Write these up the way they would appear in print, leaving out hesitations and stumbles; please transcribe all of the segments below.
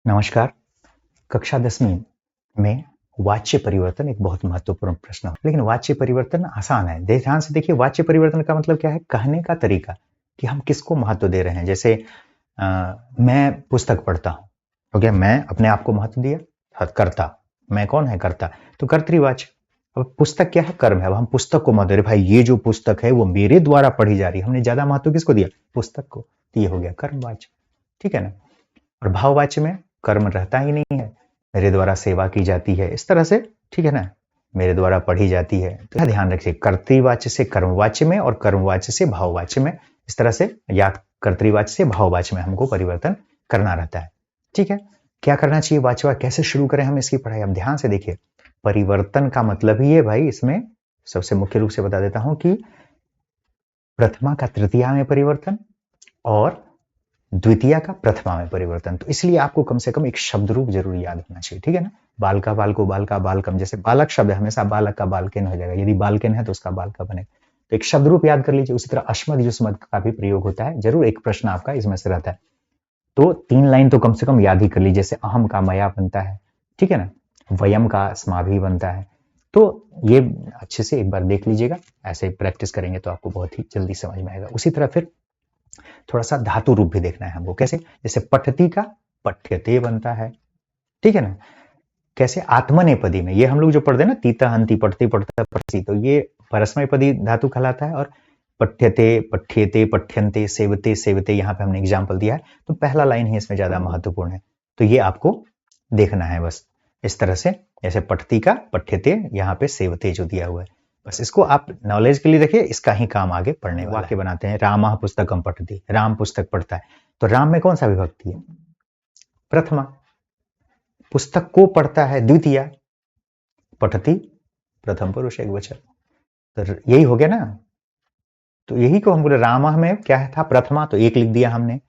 नमस्कार। कक्षा 10वीं में वाच्य परिवर्तन एक बहुत महत्वपूर्ण प्रश्न है, लेकिन वाच्य परिवर्तन आसान है। ध्यान से देखिए, वाच्य परिवर्तन का मतलब क्या है? कहने का तरीका कि हम किसको महत्व दे रहे हैं। जैसे मैं पुस्तक पढ़ता हूं, हो गया, मैं अपने आप को महत्व दिया। कर्ता, मैं कौन है? कर्ता। तो कर्तृवाच्य। अब पुस्तक क्या है? कर्म है। अब हम पुस्तक को महत्व दे रहे, भाई ये जो पुस्तक है वो मेरे द्वारा पढ़ी जा रही है, हमने ज्यादा महत्व किसको दिया? पुस्तक को। तो ये हो गया कर्मवाच्य, ठीक है ना। और भाववाच्य में कर्म रहता ही नहीं है, मेरे द्वारा सेवा की जाती है, इस तरह से, ठीक है ना, मेरे द्वारा पढ़ी जाती है। तो ध्यान रखिए, कर्तृवाच्य से कर्मवाच्य में और कर्मवाच्य से भाववाच्य में, इस तरह से, या कर्तृवाच्य से भाववाच्य में हमको परिवर्तन करना रहता है। ठीक है, क्या करना चाहिए? वाच्यवाद कैसे शुरू करें हम इसकी पढ़ाई? अब ध्यान से देखिए, परिवर्तन का मतलब ही है भाई, इसमें सबसे मुख्य रूप से बता देता हूं कि प्रथमा का तृतीया में परिवर्तन और द्वितीय का प्रथमा में परिवर्तन। तो इसलिए आपको कम से कम एक शब्द रूप जरूर याद होना चाहिए, ठीक है ना। बाल का बाल को बाल का बालकम, जैसे बालक शब्द है, हमेशा बालक का बालकेन हो जाएगा, यदि बालकेन है तो उसका बाल का बनेगा। तो एक शब्द रूप याद कर लीजिए। उसी तरह अश्मद युष्मद का भी प्रयोग होता है, जरूर एक प्रश्न आपका इसमें से रहता है। तो 3 लाइन तो कम से कम याद ही कर लीजिए। जैसे अहम का मया बनता है, ठीक है ना, वयम का अस्माभि बनता है। तो ये अच्छे से एक बार देख लीजिएगा, ऐसे प्रैक्टिस करेंगे तो आपको बहुत ही जल्दी समझ में आएगा। उसी तरह फिर थोड़ा सा धातु रूप भी देखना है हमको। कैसे? जैसे पठती का पठ्यते बनता है, ठीक है ना। कैसे? आत्मनेपदी में, ये हम लोग जो पढ़ते हैं ना, तीता हंती पढ़ती पढ़ता पढ़ती, तो ये परस्मैपदी धातु कहलाता है। और पठ्यते पठ्यते पठ्यन्ते सेवते सेवते, यहाँ पे हमने एग्जाम्पल दिया है, तो पहला लाइन ही इसमें ज्यादा महत्वपूर्ण है। तो ये आपको देखना है बस इस तरह से। जैसे पठती का पठ्यते, यहाँ पे सेवते जो दिया हुआ है, बस इसको आप नॉलेज के लिए देखिए, इसका ही काम आगे पढ़ने वाला वाक्य बनाते हैं। राम पुस्तकम पठती, राम पुस्तक पढ़ता है। तो राम में कौन सा विभक्ति है? प्रथमा। पुस्तक को पढ़ता है, द्वितीय। पठती, प्रथम पुरुष एक वचन। तो यही हो गया ना। तो यही को हम बोले, राम में क्या था? प्रथमा, तो एक लिख दिया हमने।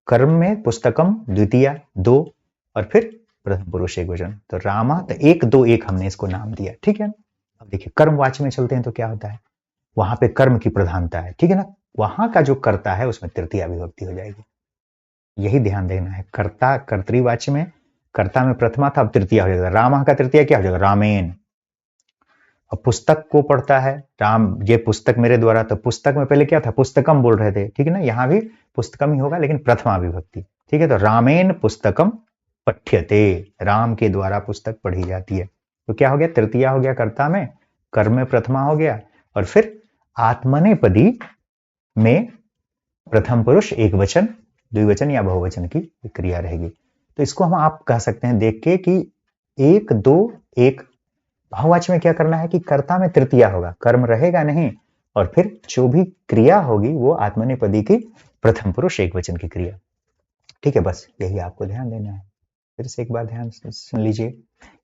कर्म में पुस्तकम द्वितीय, 2, और फिर प्रथम पुरुष एक वचन। तो रामा, तो 1 2 1 हमने इसको नाम दिया, ठीक है। अब देखिए कर्मवाच्य में चलते हैं तो क्या होता है? वहां पे कर्म की प्रधानता है, ठीक है ना। वहां का जो कर्ता है उसमें तृतीया विभक्ति हो जाएगी, यही ध्यान देना है। कर्ता कर्तृवाच्य में, कर्ता में प्रथमा था, अब तृतीया हो जाएगा। रामा का तृतीया क्या हो जाएगा? रामेन। अब पुस्तक को पढ़ता है राम, ये पुस्तक मेरे द्वारा, तो पुस्तक में पहले क्या था? पुस्तकम बोल रहे थे, ठीक है ना। यहां भी पुस्तकम ही होगा, लेकिन प्रथमा विभक्ति, ठीक है। तो रामेन पुस्तकम पठ्यते, राम के द्वारा पुस्तक पढ़ी जाती है। तो क्या हो गया? तृतीया हो गया कर्ता में, कर्म में प्रथमा हो गया, और फिर आत्मनेपदी में प्रथम पुरुष एक वचन, द्विवचन या बहुवचन की क्रिया रहेगी। तो इसको हम आप कह सकते हैं देख के कि 1 2 1। भाववाच्य में क्या करना है कि कर्ता में तृतीया होगा, कर्म रहेगा नहीं, और फिर जो भी क्रिया होगी वो आत्मनेपदी की प्रथम पुरुष एक वचन की क्रिया, ठीक है। बस यही आपको ध्यान देना है। फिर से एक बार ध्यान सुन लीजिए।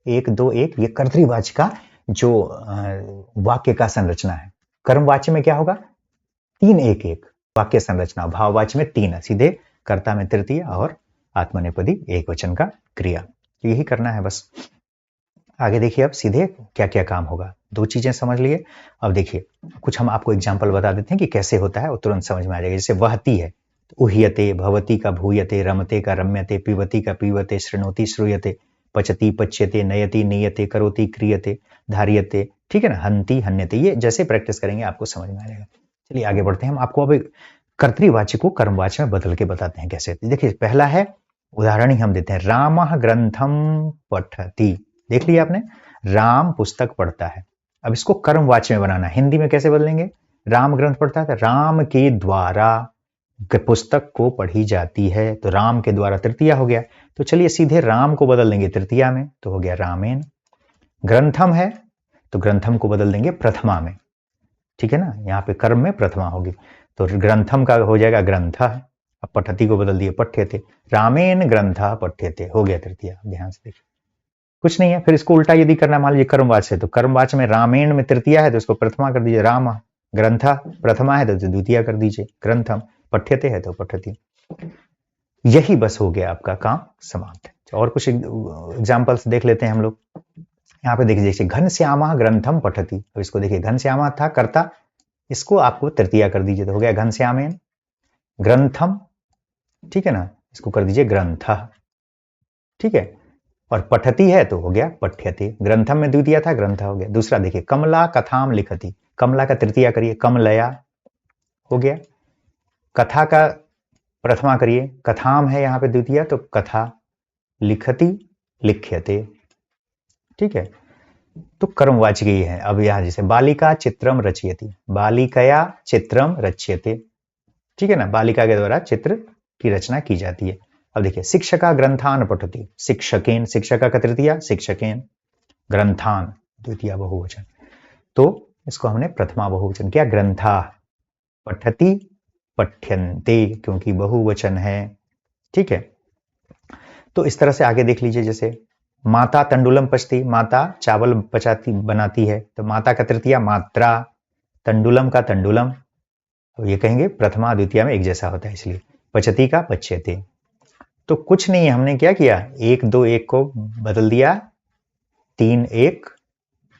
1 2 1 ये कर्तृवाच्य का जो वाक्य का संरचना है। कर्मवाच्य में क्या होगा? 3 1 1 वाक्य संरचना। भाववाच्य में 3 सीधे, कर्ता में तृतीय और आत्मनेपदी एक वचन का क्रिया। तो यही करना है बस। आगे देखिए, अब सीधे क्या क्या काम होगा। 2 चीजें समझ लिए। अब देखिए कुछ हम आपको एग्जाम्पल बता देते हैं कि कैसे होता है, वो तुरंत समझ में आ जाएगा। जैसे वहती है, तो उह्यते, भवती का भूयते, रमते का रम्यते, पिबती का पीवते, श्रृणोति श्रूयते, पचती पच्यते, नयति नीयते, करोति क्रियते, धार्यते, ठीक है ना, हंति हन्यते। ये जैसे प्रैक्टिस करेंगे आपको समझ में आ जाएगा। चलिए आगे बढ़ते हैं। हम आपको अब कर्तृवाच्य को कर्मवाच्य में बदल के बताते हैं कैसे। देखिए पहला है, उदाहरण ही हम देते हैं, रामः ग्रंथम पठति। देख लिया आपने, राम पुस्तक पढ़ता है। अब इसको कर्मवाच्य में बनाना है। हिंदी में कैसे बदलेंगे? राम ग्रंथ पढ़ता है, राम के द्वारा पुस्तक को पढ़ी जाती है, तो राम के द्वारा तृतीया हो गया। तो चलिए सीधे राम को बदल देंगे तृतीया में, तो हो गया रामेन। ग्रंथम है, तो ग्रंथम को बदल देंगे प्रथमा में, ठीक है ना, यहाँ पे कर्म में प्रथमा होगी, तो ग्रंथम का हो जाएगा ग्रंथ। अब पठती को बदल दिए पठ्यते, रामेन ग्रंथ पठ्यते, हो गया तृतीया। ध्यान से देखिए, कुछ नहीं है। फिर इसको उल्टा यदि करना, मान लीजिए कर्मवाच्य है, तो कर्मवाच्य में रामेण में तृतीया है तो इसको प्रथमा कर दीजिए, राम। ग्रंथ प्रथमा है तो द्वितीया कर दीजिए, ग्रंथम। पठ्यते है तो पठती। यही बस हो गया, आपका काम समाप्त है। और कुछ एग्जाम्पल्स देख लेते हैं हम लोग। यहाँ पे देखिए, घनश्यामा ग्रंथम पठती। अब इसको देखिए, घनश्यामा था कर्ता, इसको आपको तृतीया कर दीजिए, तो हो गया घनश्यामेन। ग्रंथम, ठीक है ना, इसको कर दीजिए ग्रंथ। ठीक है। और पठती है तो हो गया पठ्यते। ग्रंथम में द्वितीय था, ग्रंथ हो गया। दूसरा देखिए, कमला कथाम लिखती, कमला का तृतीया करिए, कमलया हो गया। कथा का प्रथमा करिए, कथाम है यहां पे द्वितीय, तो कथा। लिखती, लिख्यते। ठीक है। तो कर्मवाचक ही है। अब यहां जैसे बालिका चित्रम रचयति, बालिकया चित्रम रच्यते। ठीक है ना, बालिका के द्वारा चित्र की रचना की जाती है। अब देखिए, शिक्षका ग्रंथान पठति, शिक्षकेन, शिक्षका का तृतीया, शिक्षकेन। ग्रंथान द्वितीय बहुवचन, तो इसको हमने प्रथमा बहुवचन किया, ग्रंथा। पठति, पठ्यन्ते, क्योंकि बहुवचन है। ठीक है। तो इस तरह से आगे देख लीजिए, जैसे माता तंडुलम पचती, माता चावल पचाती बनाती है, तो माता का तृतीया मात्रा, तंडुलम का तंडुलम, तो ये कहेंगे प्रथमा द्वितीय में एक जैसा होता है, इसलिए पचती का पच्यते। तो कुछ नहीं, हमने क्या किया, 1 2 1 को बदल दिया 3 1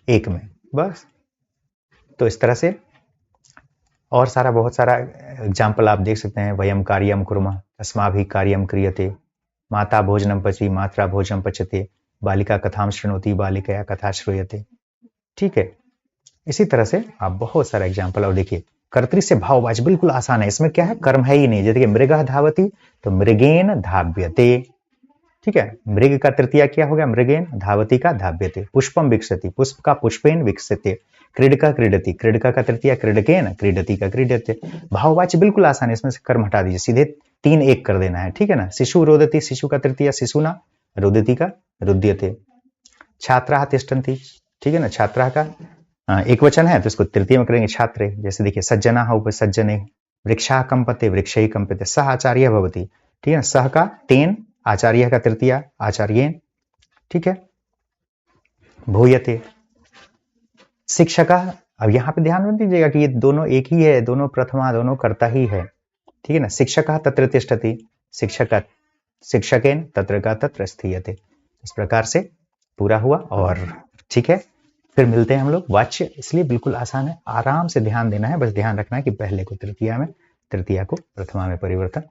1 में, बस। तो इस तरह से और सारा बहुत सारा एग्जाम्पल आप देख सकते हैं। वयम कार्यम कुर्मः, अस्माभिः कार्यम क्रियते, माता भोजनम पची, मात्रा भोजनम पचते, बालिका कथाम शृणोति, बालिकया कथा श्रूयते। ठीक है। इसी तरह से आप बहुत सारा एग्जाम्पल। और देखिए, कर्तृ से भाववाची बिल्कुल आसान है, इसमें क्या है, कर्म है ही नहीं। जैसे मृगः धावति, तो मृगेन धाव्यते। ठीक है। मृग का तृतीया क्या हो गया, मृगेन। धावती का धाव्यते। पुष्पम विकसति, पुष्प का पुष्पेन विकसते। क्रीडका क्रीडति, क्रीडका का तृतीया क्रीडकेन, क्रीडति का क्रीडते। भाववाची बिल्कुल आसान है, इसमें से कर्म हटा दीजिए, सीधे 3 1 कर देना है। ठीक है ना। शिशु रोदति, शिशु का तृतीया शिशुना, रोदति का रुद्यते। छात्रा तिष्ठन्ति, ठीक है ना, छात्रा का एक वचन है तो इसको तृतीय में करेंगे छात्रे। जैसे देखिए, सज्जना उपसज्जने, वृक्षा कंपते, वृक्ष ही कंपते, सह आचार्य भवति। ठीक है, सह का तेन, आचार्य का तृतीया आचार्येन। ठीक है। भूयते, शिक्षका। अब यहां पे ध्यान मत दीजिएगा कि ये दोनों एक ही है, दोनों प्रथमा, दोनों कर्ता ही है। ठीक है ना। शिक्षका तत्र तिष्ठति, शिक्षक शिक्षकेन, तत्र का तत्र स्थीयते। इस प्रकार से पूरा हुआ। और ठीक है, फिर मिलते हैं हम लोग। वाच्य इसलिए बिल्कुल आसान है, आराम से ध्यान देना है, बस ध्यान रखना है कि पहले को तृतीया में, तृतीया को प्रथमा में परिवर्तन